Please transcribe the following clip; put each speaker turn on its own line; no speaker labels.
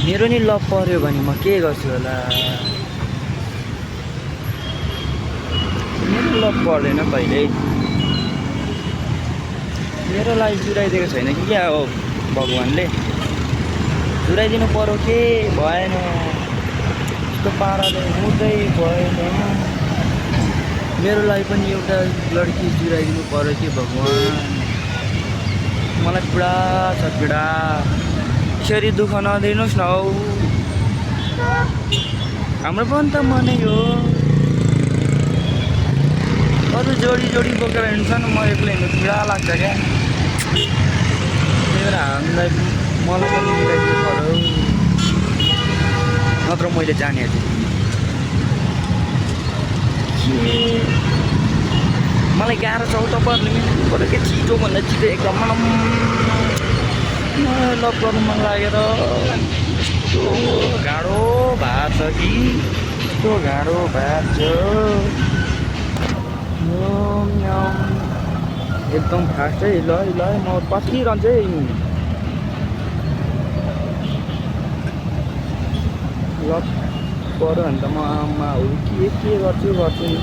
मेरो नि लभ पर्यो भने म के गर्छु होला। मेरो लभ पर्दैन कहिल्यै। मेरो लागि जुराइदिएको छैन कि क्या हो भगवान्ले। जुराइदिनु पर्यो के भएन, यस्तो पाराले हुँदै भएन। मेरो लागि पनि एउटा लड्की जुराइदिनु पर्यो कि भगवान्। मलाई पुरा छ पीडा, यसरी दुःख नदिनुहोस् न हौ। हाम्रो पनि त मनै हो, अरू जोडी जोडी बोकेर हिँड्छन्, म एक्लै हिँड्नु पीडा लाग्छ क्या। त्यही भएर हामीलाई मलाई पनि मिलाइदिनु पर्यो, नत्र मैले जाने थिएँ। मलाई गाह्रो छ हौ, तपाईँहरूले मिलाइदिनु पर्यो कि छिटोभन्दा छिटो एकदम लभ गर्नु मन लागेर यस्तो गाह्रो भएको छ कि, यस्तो गाह्रो भएको छ एकदम फास्टै। ल म पर्खिरहन्छु है। लभ पऱ्यो भने त म आमा हो के गर्छु नि।